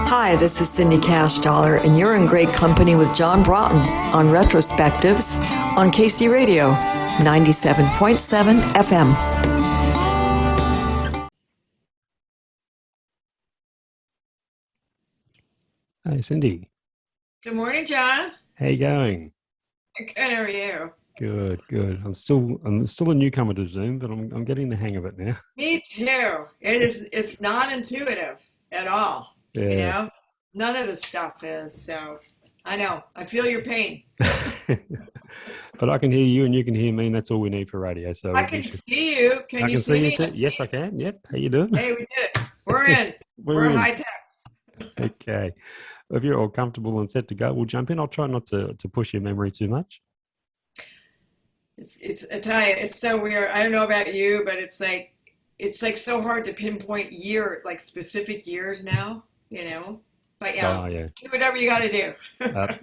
Hi, this is Cindy Cashdollar, and you're in great company with John Broughton on Retrospectives on KC Radio, 97.7 FM. Hi, Cindy. Good morning, John. How you going? Good, how are you? Good, good. I'm still a newcomer to Zoom, but I'm getting the hang of it now. Me too. It's not intuitive at all. Yeah. None of the stuff is. So I know. I feel your pain. But I can hear you and you can hear me, and that's all we need for radio. So I can see you. I Can you can see see you me? too. Yes, I can. Yep. How you doing? Hey, we did it. We're in. We're We're in. high tech. Okay. If you're all comfortable and set to go, we'll jump in. I'll try not to push your memory too much. I tell you, it's so weird. I don't know about you, but it's like so hard to pinpoint like specific years now. But Oh, yeah. do whatever you got to do. Uh,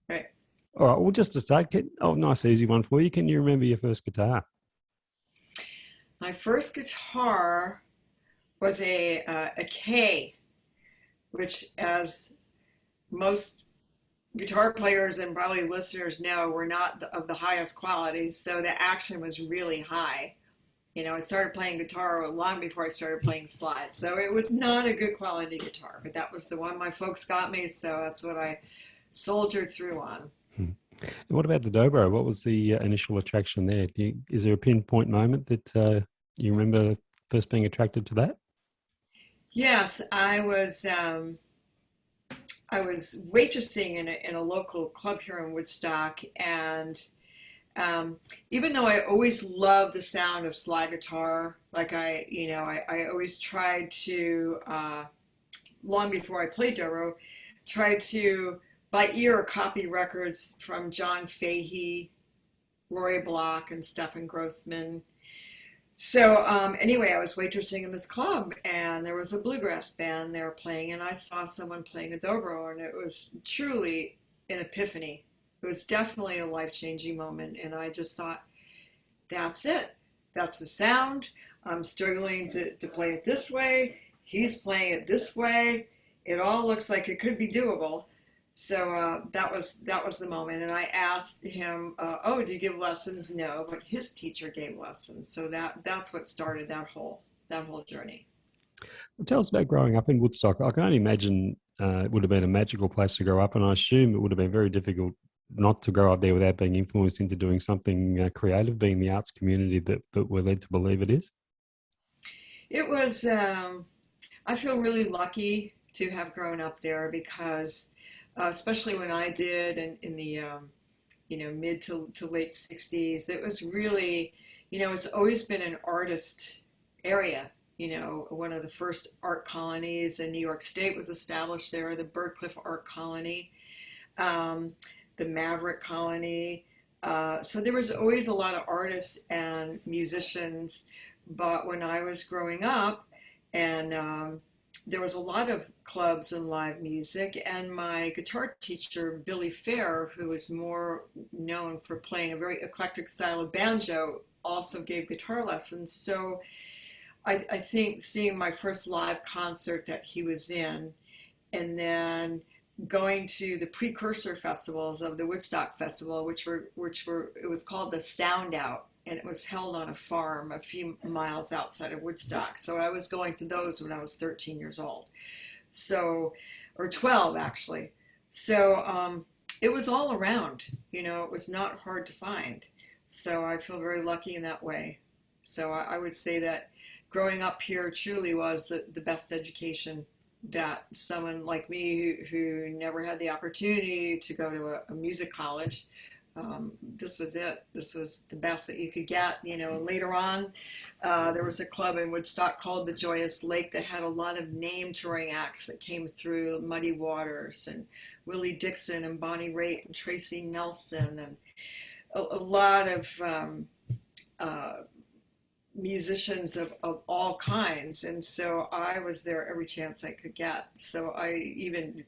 Right. all right. Well, just to start, nice easy one for you. Can you remember your first guitar? My first guitar was a K, which, as most guitar players and probably listeners know, were not of the highest quality. So the action was really high. I started playing guitar long before I started playing slide. So it was not a good quality guitar, but that was the one my folks got me. So that's what I soldiered through on. And what about the Dobro? What was the initial attraction there? Is there a pinpoint moment that you remember first being attracted to that? Yes, I was waitressing in a local club here in Woodstock, and even though I always loved the sound of slide guitar, like I always tried to, long before I played Dobro, tried to by ear copy records from John Fahey, Roy Block, and Stephen Grossman. So anyway, I was waitressing in this club, and there was a bluegrass band they were playing, and I saw someone playing a dobro, and it was truly an epiphany. It was definitely a life-changing moment, and I just thought, that's it. That's the sound. I'm struggling to play it this way. He's playing it this way. It all looks like it could be doable. So that was the moment, and I asked him, "Oh, do you give lessons?" No, but his teacher gave lessons. So that's what started that whole journey. Tell us about growing up in Woodstock. I can only imagine it would have been a magical place to grow up, and I assume it would have been very difficult not to grow up there without being influenced into doing something creative, being the arts community that we're led to believe it is. It was. I feel really lucky to have grown up there because, especially when I did in the mid to late '60s, it was really, it's always been an artist area. One of the first art colonies in New York State was established there, the Birdcliff Art Colony, the Maverick Colony. So there was always a lot of artists and musicians. But when I was growing up, and there was a lot of clubs and live music, and my guitar teacher, Billy Fair, who is more known for playing a very eclectic style of banjo, also gave guitar lessons. So I think seeing my first live concert that he was in, and then going to the precursor festivals of the Woodstock Festival, which were it was called the Sound Out, and it was held on a farm a few miles outside of Woodstock. So I was going to those when I was 13 years old, so or 12 actually. So it was all around. It was not hard to find. So I feel very lucky in that way. So I would say that growing up here truly was the best education that someone like me who never had the opportunity to go to a music college, this was it. This was the best that you could get. Later on, there was a club in Woodstock called the Joyous Lake that had a lot of name touring acts that came through, Muddy Waters and Willie Dixon and Bonnie Raitt and Tracy Nelson, and a lot of musicians of all kinds. And so I was there every chance I could get. So I even,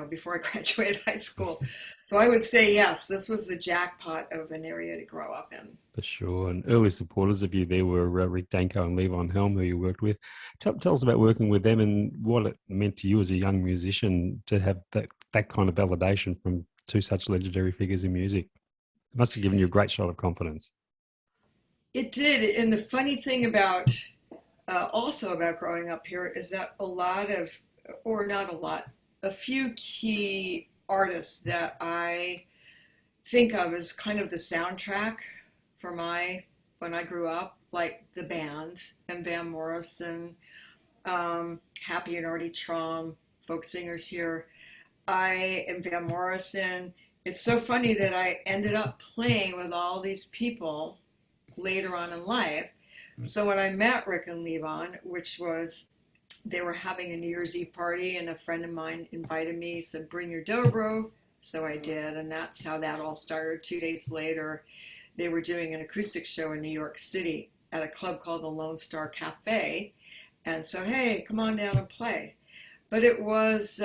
before I graduated high school. So I would say, yes, this was the jackpot of an area to grow up in. For sure. And early supporters of you there were Rick Danko and Levon Helm, who you worked with. Tell us about working with them and what it meant to you as a young musician to have that kind of validation from two such legendary figures in music. It must have given you a great shot of confidence. It did. And the funny thing about also about growing up here is that a few key artists that I think of as kind of the soundtrack for when I grew up, like the band and Van Morrison, Happy and Artie Traum, folk singers here. I am Van Morrison. It's so funny that I ended up playing with all these people later on in life. So when I met Rick and Levon, they were having a New Year's Eve party, and a friend of mine invited me, said, bring your Dobro. So I did, and that's how that all started. 2 days later, they were doing an acoustic show in New York City at a club called the Lone Star Cafe. And so, hey, come on down and play. But it was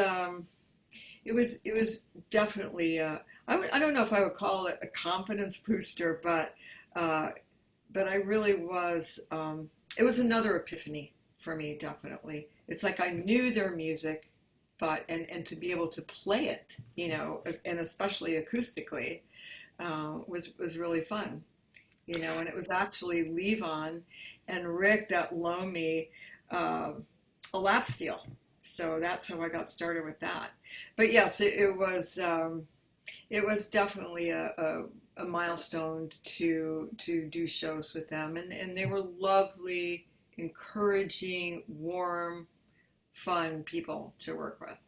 definitely, I don't know if I would call it a confidence booster, but I really was, it was another epiphany for me, definitely. It's like I knew their music, and to be able to play it, and especially acoustically, was really fun, and it was actually Levon and Rick that loaned me a lap steel. So that's how I got started with that. But yes, it was definitely a milestone to do shows with them, and they were lovely, encouraging, warm, fun people to work with.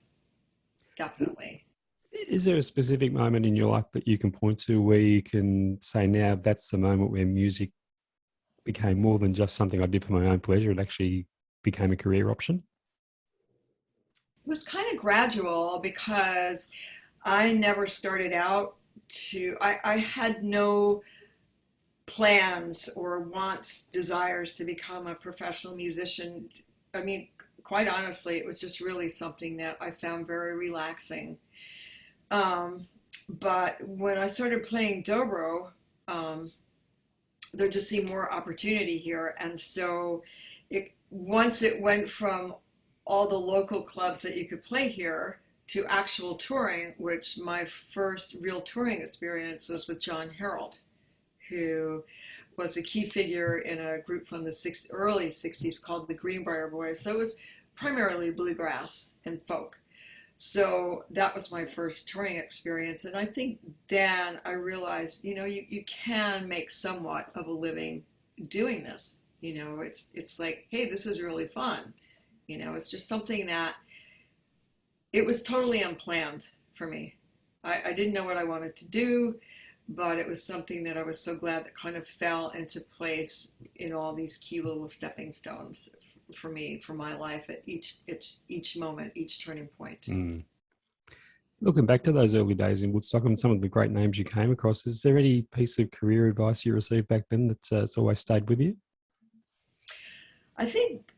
Definitely. Is there a specific moment in your life that you can point to where you can say, now that's the moment where music became more than just something I did for my own pleasure? It actually became a career option? It was kind of gradual because I never started out I had no plans or wants, desires to become a professional musician. I mean, quite honestly, it was just really something that I found very relaxing. But when I started playing Dobro, there just seemed more opportunity here. And so once it went from all the local clubs that you could play here to actual touring, which my first real touring experience was with John Harold, who was a key figure in a group from the early 60s called the Greenbrier Boys. So it was primarily bluegrass and folk. So that was my first touring experience. And I think then I realized, you can make somewhat of a living doing this. It's like, hey, this is really fun. It's just something that it was totally unplanned for me. I didn't know what I wanted to do, but it was something that I was so glad that kind of fell into place in all these key little stepping stones for me, for my life at each moment, each turning point. Mm. Looking back to those early days in Woodstock and some of the great names you came across, is there any piece of career advice you received back then that's always stayed with you? I think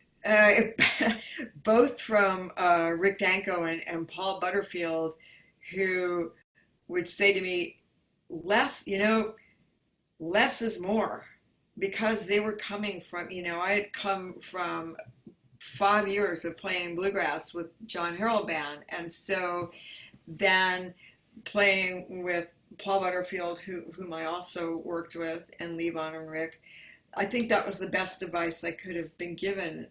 both from Rick Danko and Paul Butterfield, who would say to me, less is more, because they were coming from, I had come from 5 years of playing bluegrass with John Harold Band. And so then playing with Paul Butterfield, whom I also worked with, and Levon and Rick, I think that was the best advice I could have been given,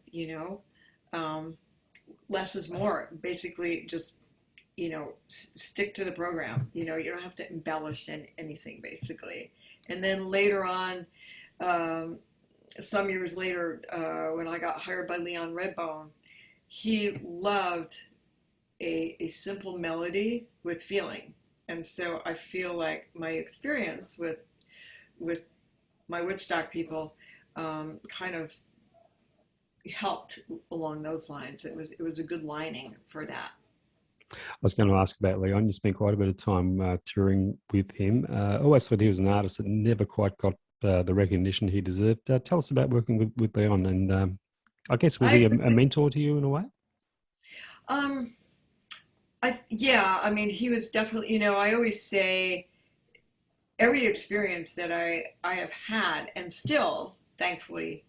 less is more. Basically, just, stick to the program. You don't have to embellish anything, basically. And then later on, some years later, when I got hired by Leon Redbone, he loved a simple melody with feeling. And so I feel like my experience with my Woodstock people kind of helped along those lines. It was a good lining for that. I was going to ask about Leon. You spent quite a bit of time touring with him. I always thought he was an artist that never quite got the recognition he deserved. Tell us about working with Leon, and I guess was I, he a mentor to you in a way? um, yeah, I mean, he was definitely, I always say every experience that I have had, and still, thankfully,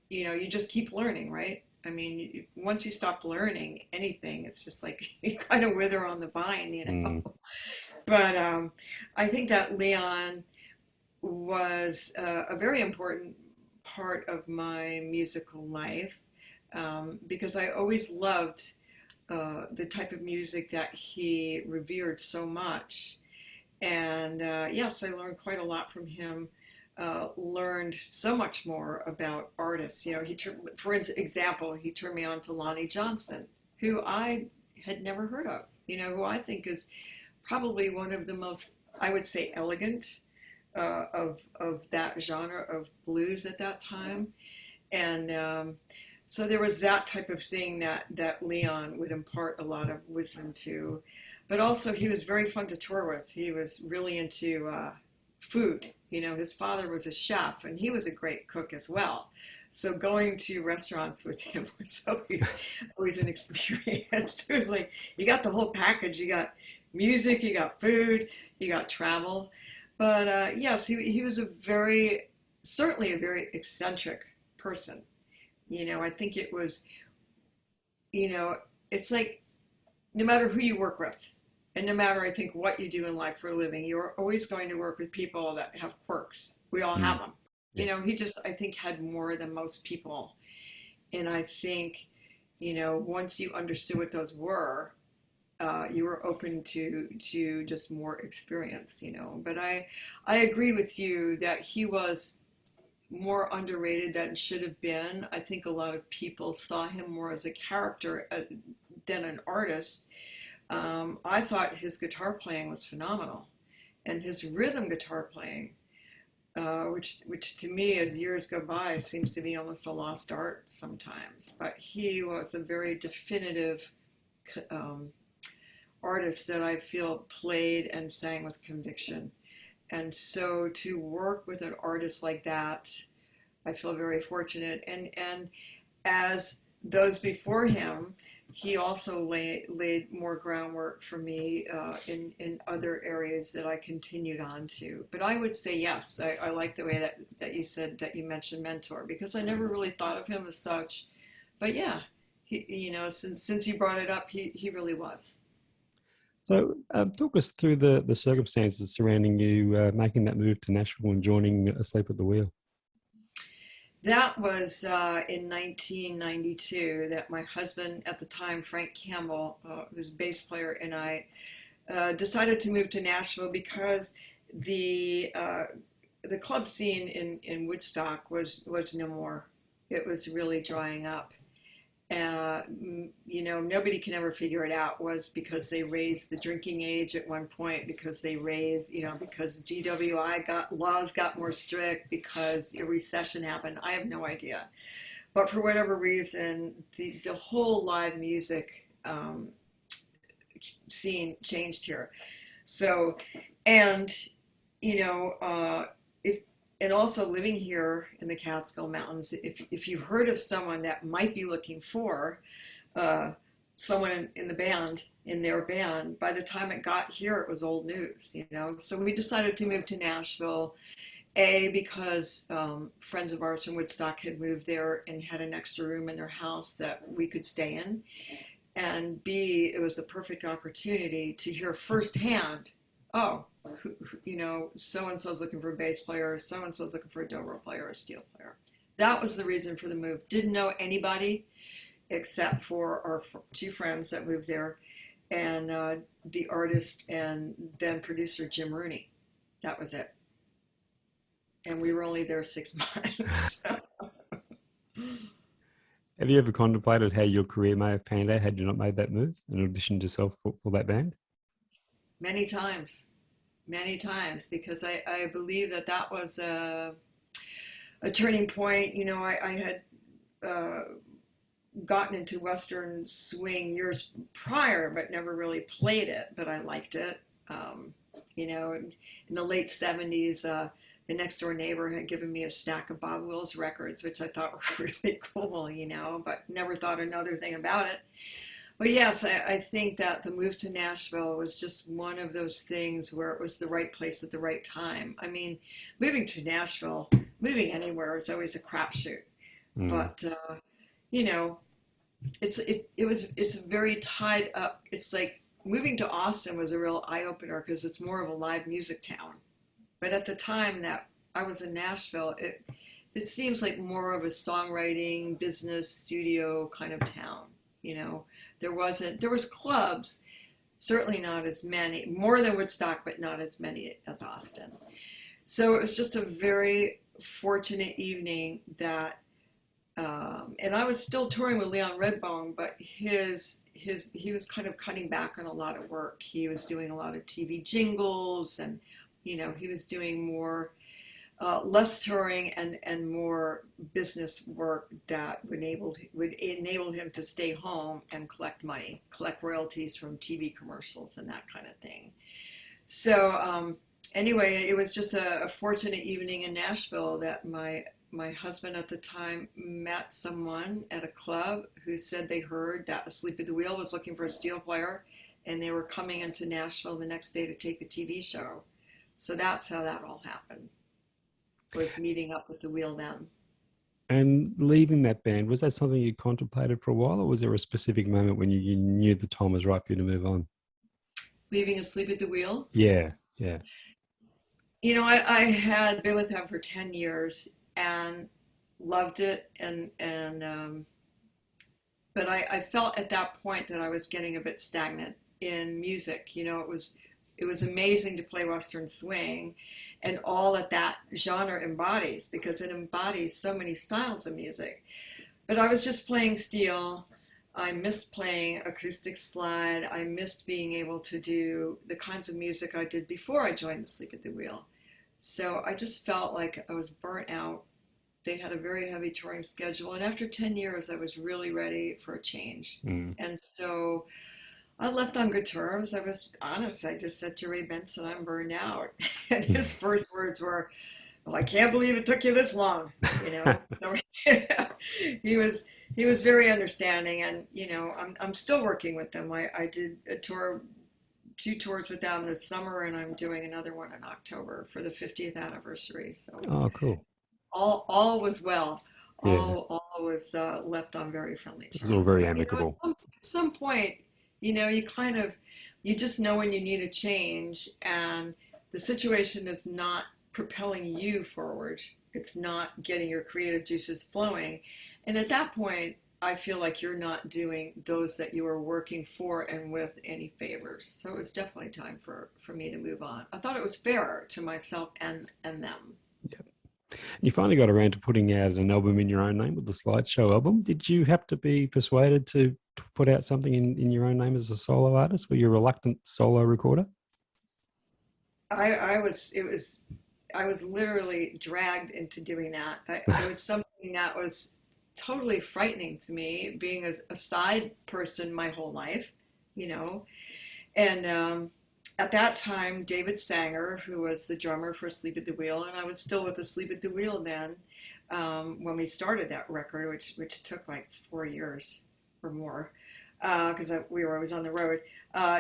you just keep learning, right? I mean, once you stop learning anything, it's just like you kind of wither on the vine. But I think that Leon was a very important part of my musical life, because I always loved the type of music that he revered so much. And yes, I learned quite a lot from him. Learned so much more about artists. For example, he turned me on to Lonnie Johnson, who I had never heard of. Who I think is probably one of the most, I would say, elegant of that genre of blues at that time. And so there was that type of thing that Leon would impart a lot of wisdom to. But also, he was very fun to tour with. He was really into food. His father was a chef, and he was a great cook as well. So going to restaurants with him was always an experience. It was like you got the whole package. You got music, you got food, you got travel. But yes, he was certainly a very eccentric person. I think it was, it's like no matter who you work with, and no matter, I think, what you do in life for a living, you're always going to work with people that have quirks. We all have them. Yes. He just, I think, had more than most people. And I think, once you understood what those were, you were open to just more experience, But I agree with you that he was more underrated than should have been. I think a lot of people saw him more as a character than an artist. I thought his guitar playing was phenomenal, and his rhythm guitar playing, which to me, as years go by, seems to be almost a lost art sometimes. But he was a very definitive artist that I feel played and sang with conviction. And so to work with an artist like that, I feel very fortunate. And as those before him, he also laid more groundwork for me in other areas that I continued on to. But I would say yes, I like the way that you said, that you mentioned mentor, because I never really thought of him as such. But yeah, since you brought it up, he really was. So talk us through the circumstances surrounding you making that move to Nashville and joining Asleep at the Wheel. That was in 1992 that my husband at the time, Frank Campbell, who's a bass player, and I decided to move to Nashville because the club scene in Woodstock was no more. It was really drying up. Nobody can ever figure it out. Was because they raised the drinking age at one point, because they raised, because DWI laws got more strict, because a recession happened. I have no idea. But for whatever reason, the whole live music scene changed here. So, and, and also living here in the Catskill Mountains, if you heard of someone that might be looking for someone in their band, by the time it got here, it was old news, So we decided to move to Nashville, because friends of ours from Woodstock had moved there and had an extra room in their house that we could stay in, and B, it was a perfect opportunity to hear firsthand, oh, so-and-so's looking for a bass player, so-and-so's looking for a dobro player, a steel player. That was the reason for the move. Didn't know anybody except for our two friends that moved there, and the artist and then producer Jim Rooney. That was it. And we were only there 6 months. Have you ever contemplated how your career may have panned out had you not made that move and auditioned yourself for that band? Many times, because I believe that was a turning point. I had gotten into Western swing years prior, but never really played it, but I liked it. In the late 70s, the next door neighbor had given me a stack of Bob Wills records, which I thought were really cool, but never thought another thing about it. But yes, I think that the move to Nashville was just one of those things where it was the right place at the right time. I mean, moving to Nashville, moving anywhere is always a crapshoot. But it's very tied up. It's like moving to Austin was a real eye opener because it's more of a live music town. But at the time that I was in Nashville, it seems like more of a songwriting, business, studio kind of town. There was clubs, certainly not as many, more than Woodstock, but not as many as Austin. So it was just a very fortunate evening that, and I was still touring with Leon Redbone, but he was kind of cutting back on a lot of work. He was doing a lot of TV jingles, and he was doing more, less touring and more business work that would enable him to stay home and collect money, collect royalties from TV commercials and that kind of thing. So anyway, it was just a fortunate evening in Nashville that my husband at the time met someone at a club who said they heard that Asleep at the Wheel was looking for a steel player, and they were coming into Nashville the next day to tape a TV show. So that's how that all happened, was meeting up with the Wheel then. And leaving that band, was that something you contemplated for a while, or was there a specific moment when you knew the time was right for you to move on? Leaving Asleep at the Wheel? Yeah. I had been with them for 10 years and loved it, but I felt at that point that I was getting a bit stagnant in music. It was amazing to play Western swing and all that genre embodies, because it embodies so many styles of music. But I was just playing steel. I missed playing acoustic slide. I missed being able to do the kinds of music I did before I joined Asleep at the Wheel. So I just felt like I was burnt out. They had a very heavy touring schedule. And after 10 years, I was really ready for a change. And so I left on good terms. I was honest. I just said to Ray Benson, I'm burned out. And his first words were, well, I can't believe it took you this long. So he was very understanding. And, I'm still working with them. I did two tours with them this summer, and I'm doing another one in October for the 50th anniversary. So Cool. All was well. Yeah. All was left on very friendly terms. It was all very amicable. At some point, you just know when you need a change, and the situation is not propelling you forward. It's not getting your creative juices flowing. And at that point, I feel like you're not doing those that you were working for and with any favors. So it was definitely time for me to move on. I thought it was fair to myself and them. Yep. You finally got around to putting out an album in your own name with the Slideshow album. Did you have to be persuaded to put out something in your own name as a solo artist? Were you a reluctant solo recorder? I was literally dragged into doing that. It was something that was totally frightening to me, being a side person my whole life, and at that time, David Sanger, who was the drummer for Asleep at the Wheel, and I was still with Asleep at the Wheel then, when we started that record, which took like 4 years or more, because we were always on the road.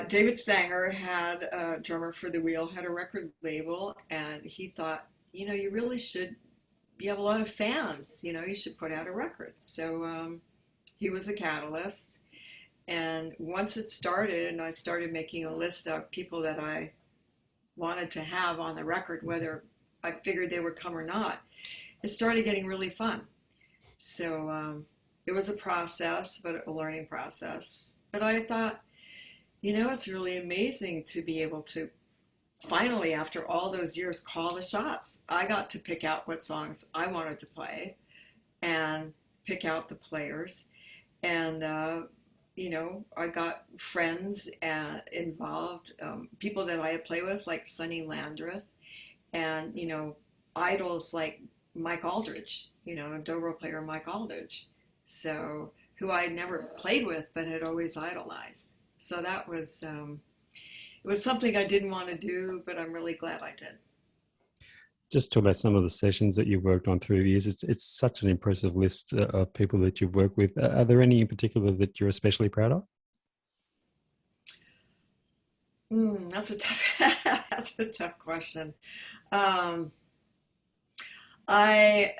David Sanger had a drummer for the Wheel, had a record label, and he thought, you really should. You have a lot of fans, you should put out a record. So he was the catalyst. And once it started, and I started making a list of people that I wanted to have on the record, whether I figured they would come or not, it started getting really fun. So it was a process, but a learning process. But I thought, it's really amazing to be able to finally, after all those years, call the shots. I got to pick out what songs I wanted to play and pick out the players. And, I got friends involved, people that I had played with, like Sonny Landreth, and, idols like Mike Aldridge, Dobro player Mike Aldridge, so who I had never played with but had always idolized. So that was... it was something I didn't want to do, but I'm really glad I did. Just talk about some of the sessions that you've worked on through the years. It's such an impressive list of people that you've worked with. Are there any in particular that you're especially proud of? That's a tough that's a tough question. Um, I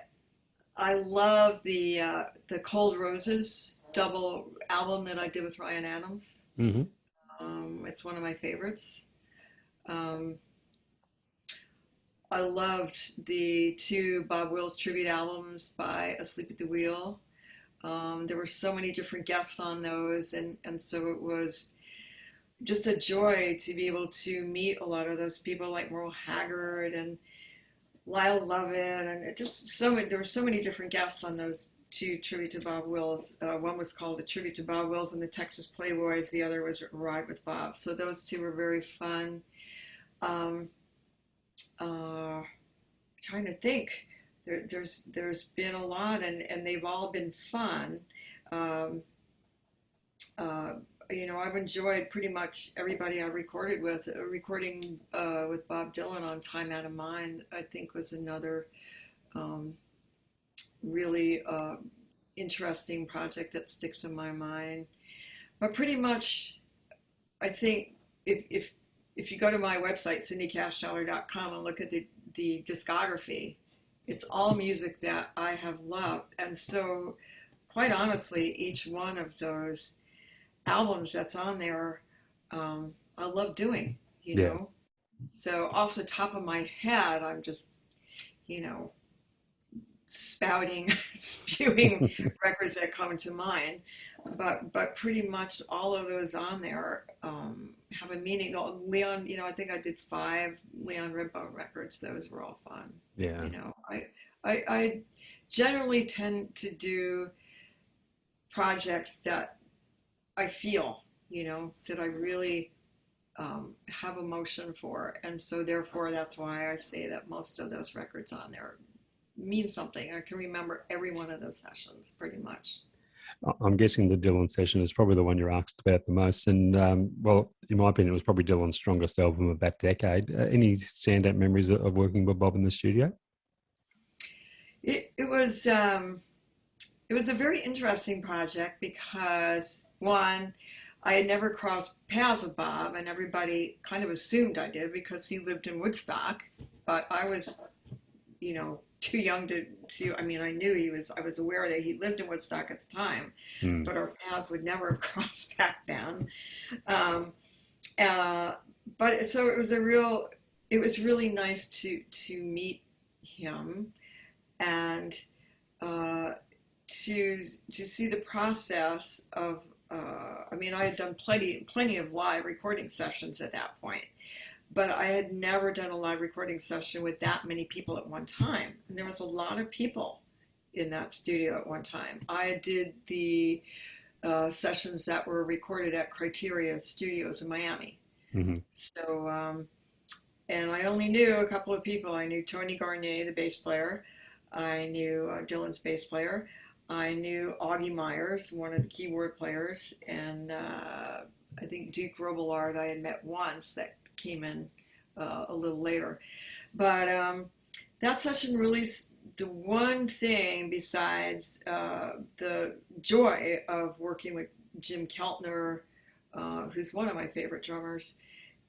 I love the Cold Roses double album that I did with Ryan Adams. Hmm. It's one of my favorites. Um, I loved the two Bob Wills tribute albums by Asleep at the Wheel. There were so many different guests on those, and so it was just a joy to be able to meet a lot of those people like Merle Haggard and Lyle Lovett, and it just so many, there were so many different guests on those two tribute to Bob Wills. One was called A Tribute to Bob Wills and the Texas Playboys. The other was Ride with Bob. So those two were very fun. Um, uh, Trying to think. There's been a lot, and they've all been fun. Um, uh, I've enjoyed pretty much everybody I recorded with. Recording with Bob Dylan on Time Out of Mind, I think, was another um, really interesting project that sticks in my mind. But pretty much, I think if you go to my website, cindycashdollar.com, and look at the discography, it's all music that I have loved. And so, quite honestly, each one of those albums that's on there, I love doing, you Yeah. know. So, off the top of my head, I'm just, you know, spouting, spewing records that come to mind. But pretty much all of those on there have a meaning. Leon, I think I did 5 Leon Redbone records. Those were all fun. Yeah. I generally tend to do projects that I feel, that I really have emotion for, and so therefore that's why I say that most of those records on there mean something. I can remember every one of those sessions pretty much. I'm guessing the Dylan session is probably the one you're asked about the most. And well, in my opinion, it was probably Dylan's strongest album of that decade. Any standout memories of working with Bob in the studio? It was a very interesting project because, one, I had never crossed paths with Bob, and everybody kind of assumed I did because he lived in Woodstock, but I was, too young to. I mean, I was aware that he lived in Woodstock at the time, but our paths would never have crossed back then. Um, but so it was really nice to meet him and to see the process of. I mean, I had done plenty of live recording sessions at that point, but I had never done a live recording session with that many people at one time. And there was a lot of people in that studio at one time. I did the sessions that were recorded at Criteria Studios in Miami. Mm-hmm. So, and I only knew a couple of people. I knew Tony Garnier, the bass player. I knew Dylan's bass player. I knew Augie Myers, one of the keyboard players, and I think Duke Robillard I had met once that came in a little later. But that session really, the one thing besides the joy of working with Jim Keltner, who's one of my favorite drummers,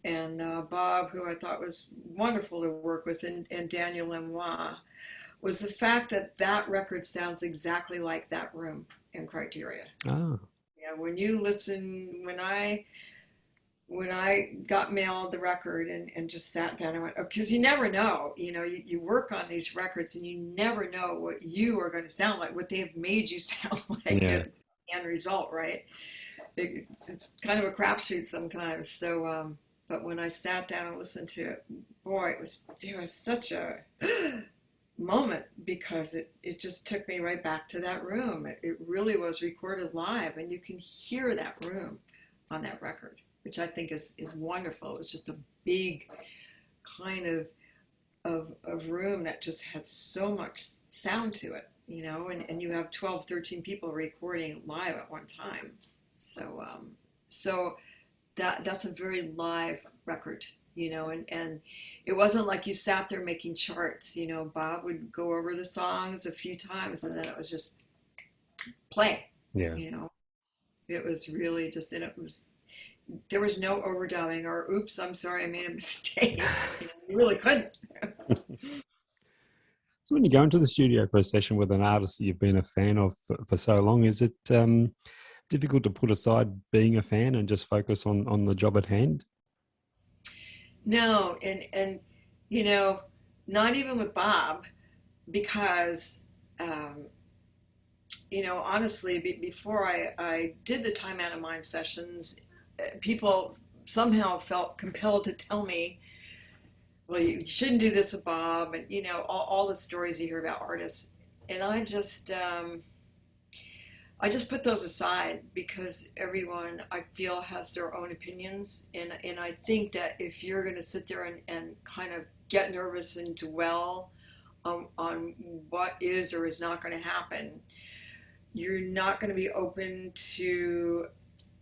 and Bob, who I thought was wonderful to work with, and Daniel Lemois, was the fact that that record sounds exactly like that room in Criteria. Oh. Yeah, when you listen, when I got mailed the record and just sat down and went, because you never know, you work on these records and you never know what you are going to sound like, what they've made you sound like at the end result, right? It's kind of a crapshoot sometimes. So, but when I sat down and listened to it, boy, it was such a moment because it just took me right back to that room. It really was recorded live, and you can hear that room on that record, which I think is wonderful. It was just a big kind of room that just had so much sound to it, and you have 12, 13 people recording live at one time. So that's a very live record and it wasn't like you sat there making charts. Bob would go over the songs a few times and then it was just play. Yeah. It was really just, and there was no overdubbing or oops, I'm sorry, I made a mistake. You really couldn't. So when you go into the studio for a session with an artist that you've been a fan of for so long, is it difficult to put aside being a fan and just focus on the job at hand? No, and not even with Bob, because honestly, before I did the Time Out of Mind sessions, people somehow felt compelled to tell me, well, you shouldn't do this with Bob, and all the stories you hear about artists, and I just put those aside because everyone, I feel, has their own opinions. And I think that if you're going to sit there and kind of get nervous and dwell on what is or is not going to happen, you're not going to be open to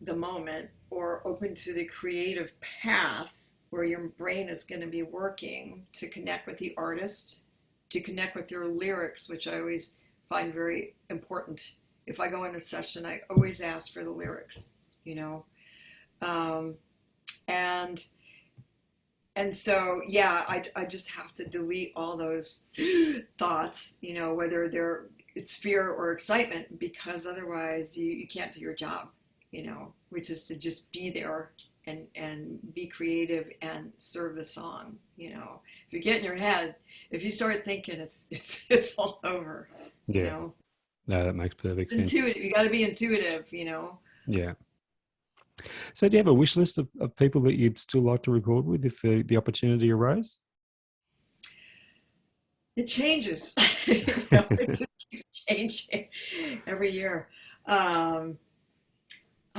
the moment or open to the creative path where your brain is going to be working to connect with the artist, to connect with their lyrics, which I always find very important. If I go in a session, I always ask for the lyrics, and so, yeah, I just have to delete all those thoughts, whether it's fear or excitement, because otherwise you can't do your job, which is to just be there and be creative and serve the song. If you get in your head, if you start thinking, it's all over. Yeah. No, that makes perfect sense. Intuitive. You got to be intuitive, Yeah. So do you have a wish list of people that you'd still like to record with if the opportunity arose? It changes. It just keeps changing every year. I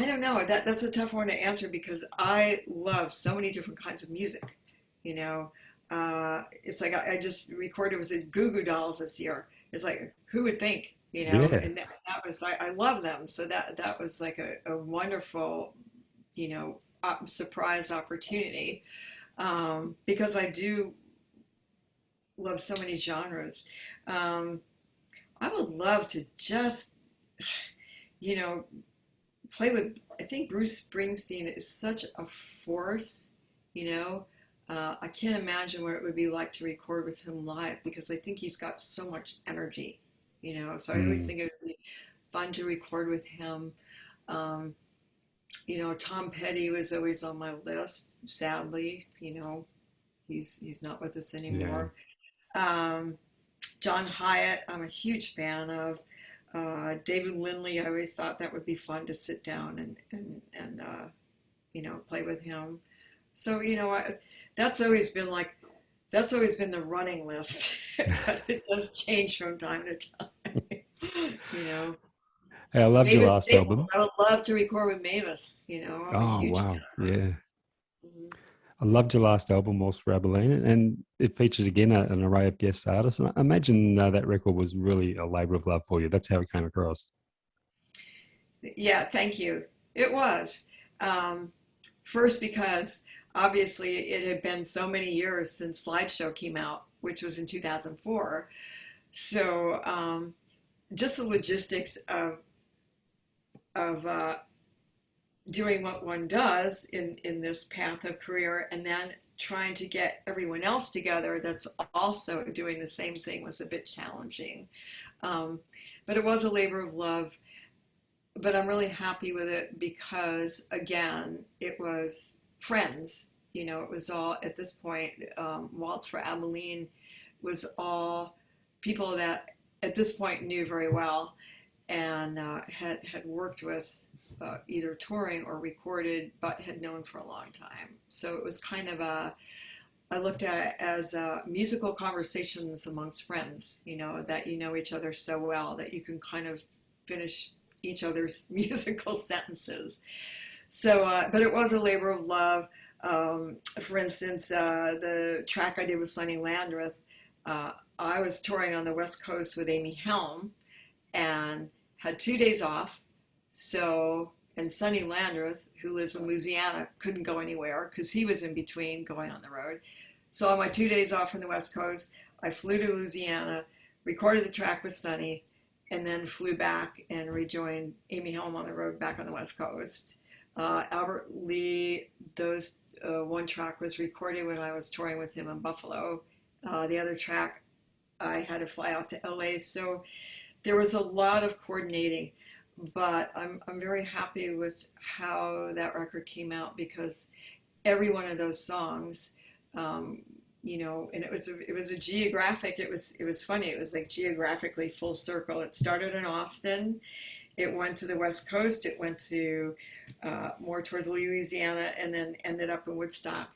don't know. That's a tough one to answer because I love so many different kinds of music. It's like I just recorded with the Goo Goo Dolls this year. It's like, who would think? Yeah. And that was, I love them. So that was like a wonderful, surprise opportunity, because I do love so many genres. I would love to just, play with, I think Bruce Springsteen is such a force, I can't imagine what it would be like to record with him live because I think he's got so much energy. So I always think it would be fun to record with him. Tom Petty was always on my list. Sadly, he's not with us anymore. Yeah. John Hyatt, I'm a huge fan of. David Lindley, I always thought that would be fun to sit down and play with him. So that's always been the running list, but it does change from time to time. Hey, I loved Mavis your last Staples, album. I would love to record with Mavis. I'm a huge wow, fan. yeah. Mm-hmm. I loved your last album, Whilst for Abilene, and it featured again an array of guest artists. And I imagine that record was really a labour of love for you. That's how it came across. Yeah, thank you. It was. First, because obviously it had been so many years since Slideshow came out, which was in 2004. So just the logistics of doing what one does in this path of career and then trying to get everyone else together that's also doing the same thing was a bit challenging. But it was a labor of love. But I'm really happy with it because, again, it was friends. It was all, at this point, Waltz for Abilene was all people that at this point knew very well and had worked with either touring or recorded, but had known for a long time. So it was kind of I looked at it as musical conversations amongst friends, that each other so well that you can kind of finish each other's musical sentences. So, but it was a labor of love. For instance, the track I did with Sonny Landreth, I was touring on the West Coast with Amy Helm and had 2 days off. So, and Sonny Landreth, who lives in Louisiana, couldn't go anywhere because he was in between going on the road. So on my 2 days off from the West Coast, I flew to Louisiana, recorded the track with Sonny, and then flew back and rejoined Amy Helm on the road back on the West Coast. Albert Lee, those one track was recorded when I was touring with him in Buffalo. The other track, I had to fly out to LA. So there was a lot of coordinating, but I'm very happy with how that record came out because every one of those songs, you know, and it was a geographic. It was funny. It was like geographically full circle. It started in Austin. It went to the West Coast. It went to more towards Louisiana, and then ended up in Woodstock.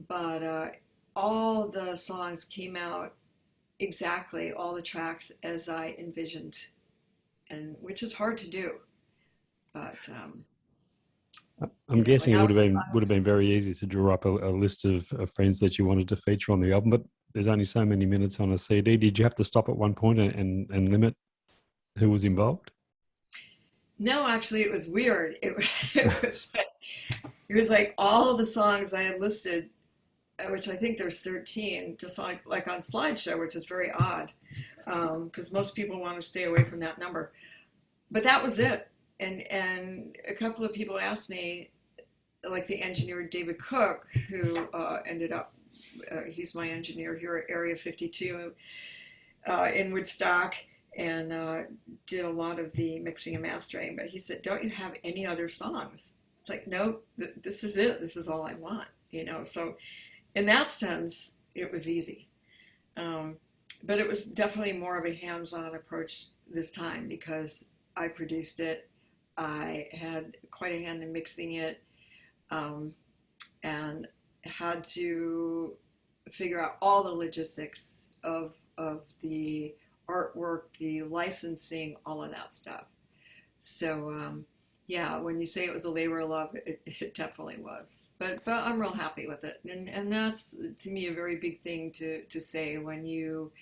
But all the songs came out exactly, all the tracks as I envisioned, and which is hard to do. But I'm guessing it would have been very easy to draw up a list of friends that you wanted to feature on the album, but there's only so many minutes on a CD. Did you have to stop at one point and limit who was involved? No, actually, it was weird. It was like all of the songs I had listed, which I think there's 13, just like on Slideshow, which is very odd because most people want to stay away from that number. But that was it. And a couple of people asked me, like the engineer David Cook, who ended up, he's my engineer here at Area 52 in Woodstock, and did a lot of the mixing and mastering. But he said, "Don't you have any other songs?" It's like, no, this is it. This is all I want, you know. So in that sense, it was easy. But it was definitely more of a hands-on approach this time because I produced it. I had quite a hand in mixing it, and had to figure out all the logistics of the artwork, the licensing, all of that stuff. So yeah, when you say it was a labor of love, it definitely was. But I'm real happy with it, and that's to me a very big thing to say when you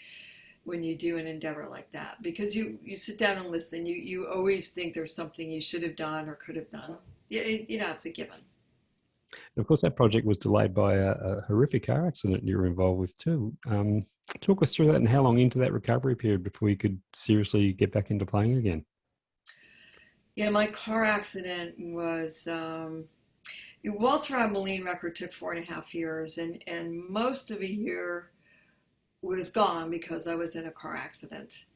do an endeavor like that, because you sit down and listen, you always think there's something you should have done or could have done. You know, it's a given. Of course, that project was delayed by a horrific car accident you were involved with too. Talk us through that and how long into that recovery period before you could seriously get back into playing again? Yeah, my car accident was, Walter Abilene record took 4.5 years, and most of a year was gone because I was in a car accident,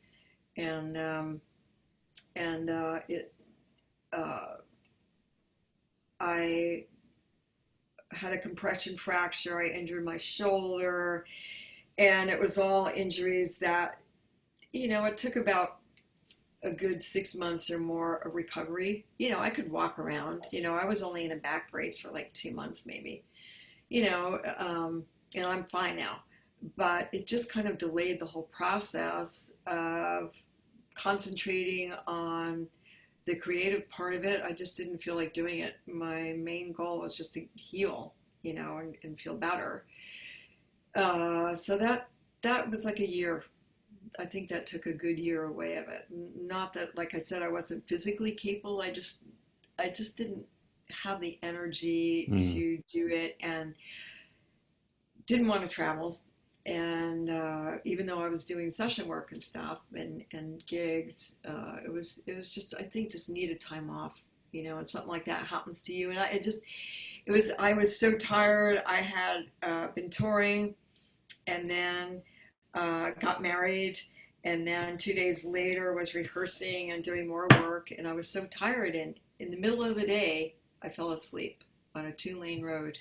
and I had a compression fracture. I injured my shoulder, and it was all injuries that, you know, it took about a good 6 months or more of recovery. You know, I could walk around. You know, I was only in a back brace for like 2 months maybe. You know, and I'm fine now. But it just kind of delayed the whole process of concentrating on the creative part of it. I just didn't feel like doing it. My main goal was just to heal, you know, and feel better. So that was like a year. I think that took a good year away of it. Not that, like I said, I wasn't physically capable. I just didn't have the energy to do it, and didn't want to travel. And even though I was doing session work and stuff and gigs, it was just, I think, just needed time off, you know. And something like that happens to you, and I was so tired. I had been touring, and then got married, and then 2 days later was rehearsing and doing more work, and I was so tired, and in the middle of the day I fell asleep on a 2-lane road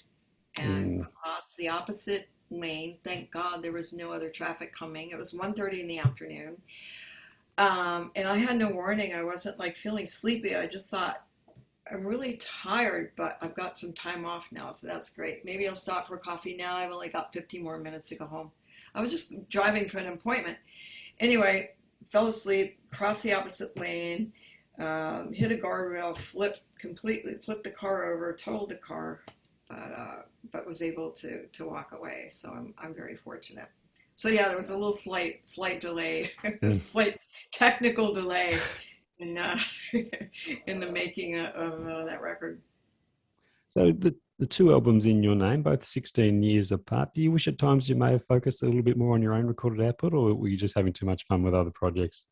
and crossed the opposite lane. Thank God there was no other traffic coming. It was 1:30 in the afternoon, and I had no warning. I wasn't like feeling sleepy. I just thought, I'm really tired, but I've got some time off now, so that's great. Maybe I'll stop for coffee now. I've only got 15 more minutes to go home. I was just driving for an appointment. Anyway, fell asleep, crossed the opposite lane, hit a guardrail, flipped the car over, totaled the car, but was able to walk away. So I'm very fortunate. So yeah, there was a little slight delay, slight technical delay in in the making of that record. So the two albums in your name, both 16 years apart, do you wish at times you may have focused a little bit more on your own recorded output, or were you just having too much fun with other projects?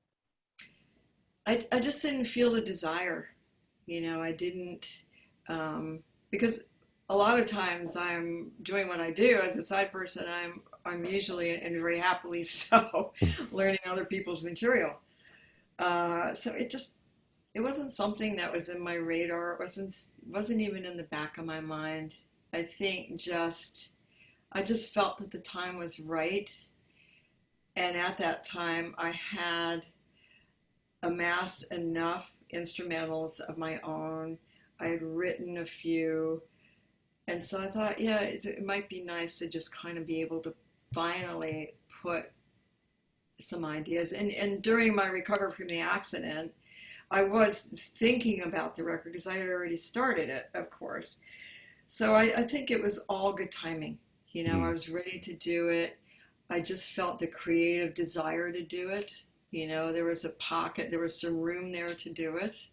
I just didn't feel the desire. I didn't, because a lot of times I'm doing what I do as a side person. I'm usually and very happily so learning other people's material. So it wasn't something that was in my radar. It wasn't even in the back of my mind. I think I just felt that the time was right, and at that time I had amassed enough instrumentals of my own. I had written a few, and so I thought, yeah, it might be nice to just kind of be able to finally put some ideas. And during my recovery from the accident, I was thinking about the record because I had already started it, of course. So I think it was all good timing. I Mm. was ready to do it. I just felt the creative desire to do it. There was a pocket, there was some room there to do it.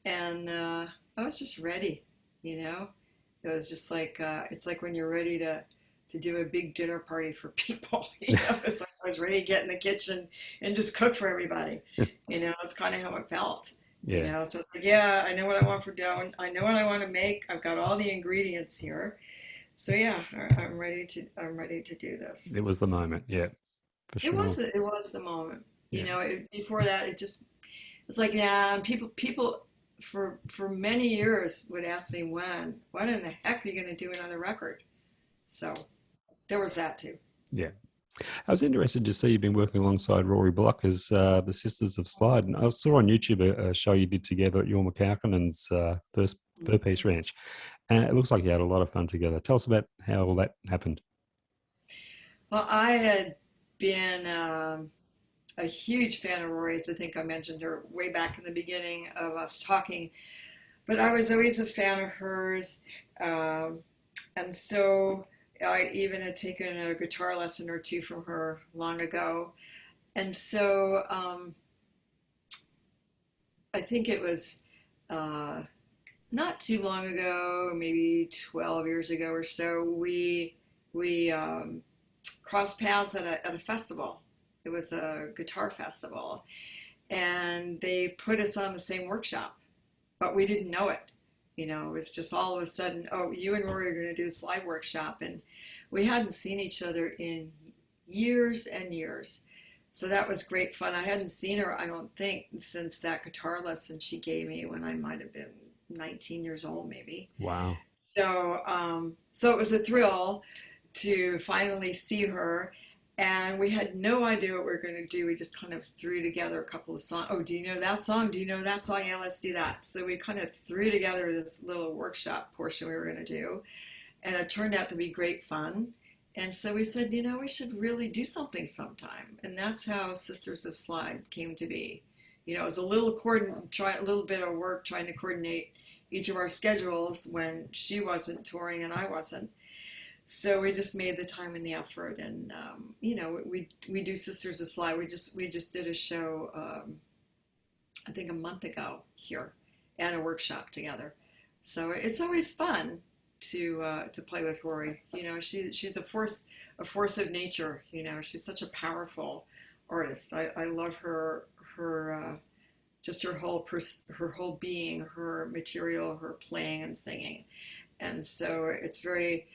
And I was just ready, you know? It was just like, it's like when you're ready to do a big dinner party for people. It's like I was ready to get in the kitchen and just cook for everybody. It's kind of how it felt. Yeah. So it's like, yeah, I know what I want for dough. I know what I want to make. I've got all the ingredients here. So yeah, I'm ready to do this. It was the moment. Yeah, for sure. It was the moment. Yeah. Before that, it's like, yeah, and people for many years would ask me when in the heck are you going to do another record? So there was that too. Yeah. I was interested to see you've been working alongside Rory Block as the Sisters of Slide. And I saw on YouTube a show you did together at Your McCauken's first Fur Piece Ranch. And it looks like you had a lot of fun together. Tell us about how all that happened. Well, I had been a huge fan of Rory's. I think I mentioned her way back in the beginning of us talking, but I was always a fan of hers. And so I even had taken a guitar lesson or two from her long ago. And so I think it was not too long ago, maybe 12 years ago or so, we crossed paths at a festival. It was a guitar festival, and they put us on the same workshop, but we didn't know it. It was just all of a sudden, oh, you and Rory are going to do a slide workshop, and we hadn't seen each other in years and years. So that was great fun. I hadn't seen her, I don't think, since that guitar lesson she gave me when I might have been 19 years old, maybe. Wow. So it was a thrill to finally see her. And we had no idea what we were going to do. We just kind of threw together a couple of songs. Oh, do you know that song? Do you know that song? Yeah, let's do that. So we kind of threw together this little workshop portion we were going to do. And it turned out to be great fun. And so we said, we should really do something sometime. And that's how Sisters of Slide came to be. It was a little bit of work trying to coordinate each of our schedules when she wasn't touring and I wasn't. So we just made the time and the effort, and we do Sisters of Slide. We just did a show, I think a month ago here, and a workshop together. So it's always fun to play with Rory. She's a force of nature. She's such a powerful artist. I love her just her whole being, her material, her playing and singing, and so it's very.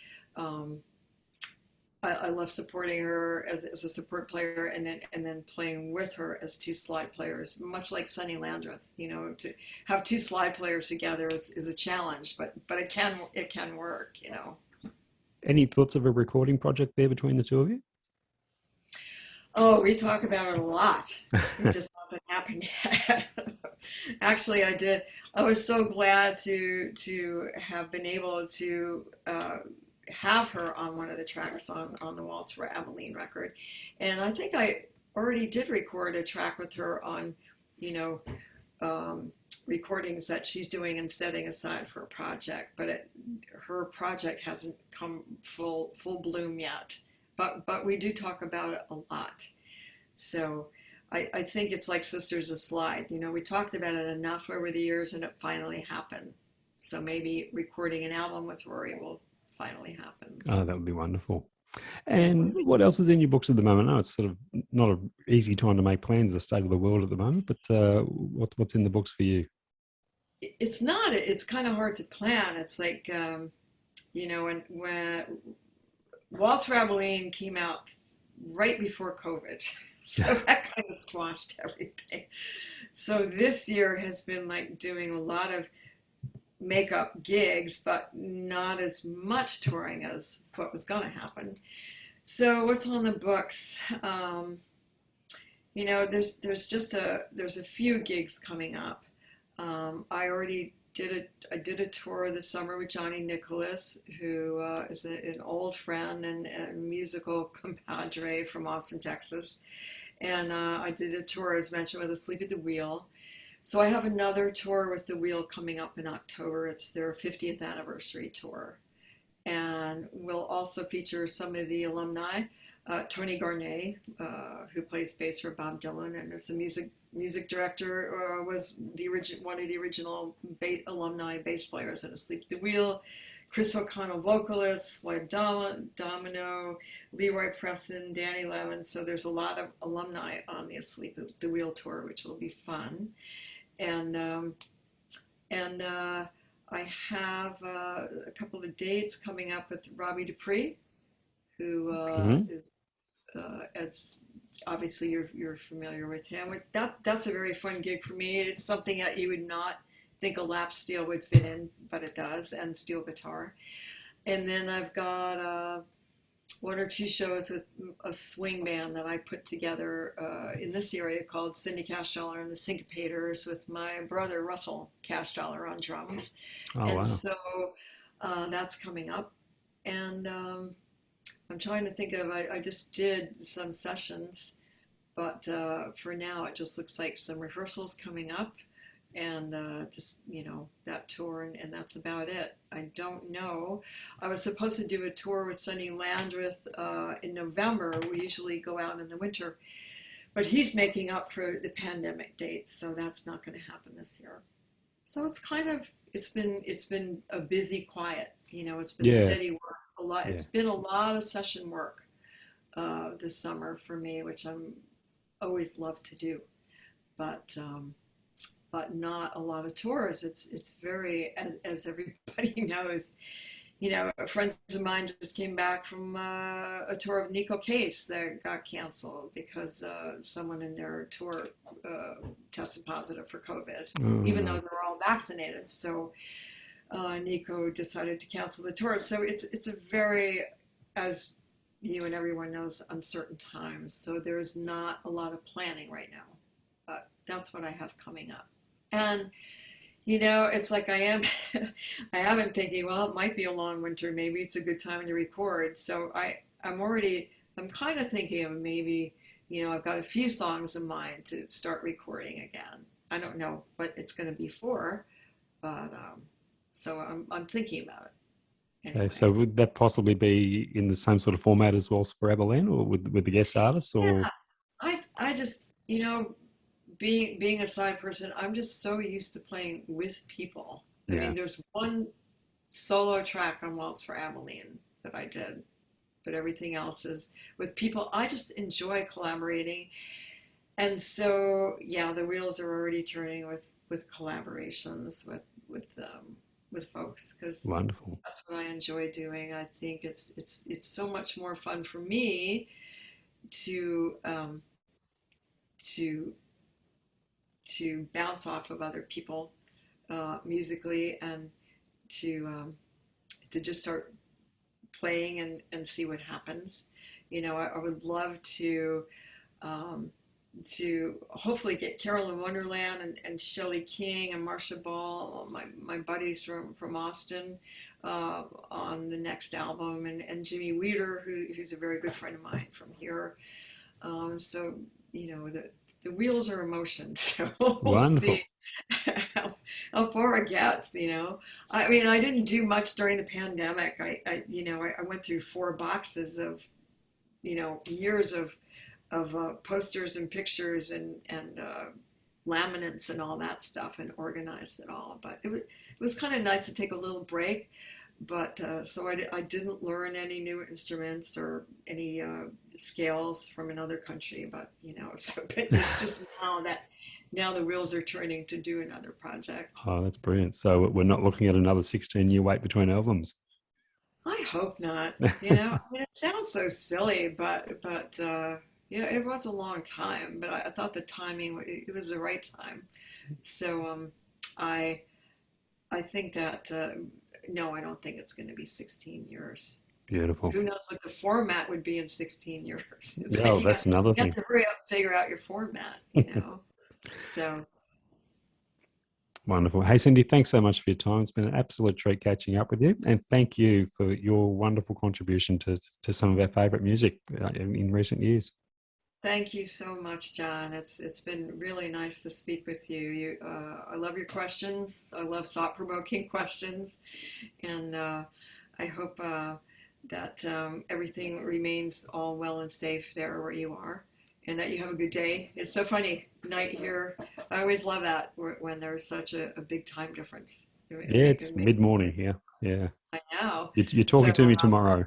I love supporting her as a support player, and then playing with her as two slide players, much like Sonny Landreth. To have two slide players together is a challenge, but it can work. Any thoughts of a recording project there between the two of you? Oh, we talk about it a lot. It just hasn't happened yet. Actually, I did. I was so glad to have been able to have her on one of the tracks on the Waltz for Abilene record. And I think I already did record a track with her on, recordings that she's doing and setting aside for a project. But her project hasn't come full bloom yet. But we do talk about it a lot. So I think it's like Sisters of Slide. We talked about it enough over the years, and it finally happened. So maybe recording an album with Rory will finally happen. Oh, that would be wonderful. Yeah, And what else is in your books at the moment? No, it's sort of not an easy time to make plans, the state of the world at the moment, but what's in the books for you? it's not. It's kind of hard to plan. It's like when Waltz for Abilene came out right before COVID, so that kind of squashed everything. So this year has been like doing a lot of makeup gigs, but not as much touring as what was going to happen. So what's on the books? There's a few gigs coming up. I already did a tour this summer with Johnny Nicholas, who is an old friend and a musical compadre from Austin, Texas. And I did a tour, as mentioned, with Asleep at the Wheel. So I have another tour with the Wheel coming up in October. It's their 50th anniversary tour. And we'll also feature some of the alumni. Tony Garnet, who plays bass for Bob Dylan, and is a music director, was one of the original alumni bass players at Asleep at the Wheel. Chris O'Connell, vocalist, Floyd Domino, Leroy Preston, Danny Levin. So there's a lot of alumni on the Asleep at the Wheel tour, which will be fun. And I have a couple of dates coming up with Robbie Dupree, who is, as obviously you're familiar with him. That's a very fun gig for me. It's something that you would not think a lap steel would fit in, but it does, and steel guitar. And then I've got one or two shows with a swing band that I put together in this area called Cindy Cashdollar and the Syncopators, with my brother Russell Cashdollar on drums. Oh, and wow. So that's coming up. And I'm trying to think of, I just did some sessions, but for now it just looks like some rehearsals coming up, and that tour, and that's about it. I don't know. I was supposed to do a tour with Sonny Landreth in November. We usually go out in the winter, but he's making up for the pandemic dates, so that's not going to happen this year. So it's been a busy quiet. It's been steady work. A lot. Yeah. It's been a lot of session work this summer for me, which I'm always love to do, but not a lot of tours. It's very, as everybody knows, friends of mine just came back from a tour of Nico Case that got canceled because someone in their tour tested positive for COVID, even though they're all vaccinated. So Nico decided to cancel the tour. So it's a very, as you and everyone knows, uncertain times. So there's not a lot of planning right now, but that's what I have coming up. And it's like I am thinking, well, it might be a long winter. Maybe it's a good time to record. So I'm kind of thinking of maybe, I've got a few songs in mind to start recording again. I don't know what it's going to be for, but so I'm thinking about it. Anyway. Okay, so would that possibly be in the same sort of format as Waltz for Abilene, or with the guest artists? Or yeah, I just being a side person, I'm just so used to playing with people. I mean, there's one solo track on Waltz for Abilene that I did, but everything else is with people. I just enjoy collaborating, and so the wheels are already turning with collaborations with folks, because wonderful. That's what I enjoy doing. I think it's so much more fun for me to bounce off of other people musically, and to just start playing and see what happens. I would love to hopefully get Carolyn Wonderland and Shelley King and Marcia Ball, my buddies from Austin, on the next album, and Jimmy Weeder, who's a very good friend of mine from here. So the wheels are in motion, so we'll see how far it gets. I mean, I didn't do much during the pandemic. I went through 4 boxes of years of posters and pictures and laminates and all that stuff and organized it all. But it was kind of nice to take a little break. But so I didn't learn any new instruments or any scales from another country. But so but it's just now the wheels are turning to do another project. Oh, that's brilliant. So we're not looking at another 16-year wait between albums. I hope not. It sounds so silly, but yeah, it was a long time. But I thought the timing, it was the right time. So I think that no, I don't think it's going to be 16 years. Beautiful. Who knows what the format would be in 16 years? It's Yeah, that's another thing. You have to hurry up and figure out your format, So. Wonderful. Hey, Cindy, thanks so much for your time. It's been an absolute treat catching up with you. And thank you for your wonderful contribution to some of our favourite music in recent years. Thank you so much, John. It's been really nice to speak with you. I love your questions. I love thought-provoking questions. And I hope that everything remains all well and safe there where you are, and that you have a good day. It's so funny, night here. I always love that when there's such a big time difference. Yeah, it's mid-morning here. Yeah. I know. You're talking to me tomorrow.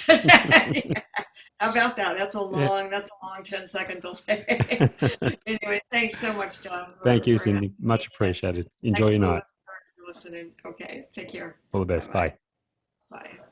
Yeah. How about that? That's a long 10-second delay. Anyway, thanks so much, John. Thank you, Cindy. Much appreciated. Enjoy your night. Thanks for listening. Okay, take care. All the best. Bye-bye. Bye. Bye.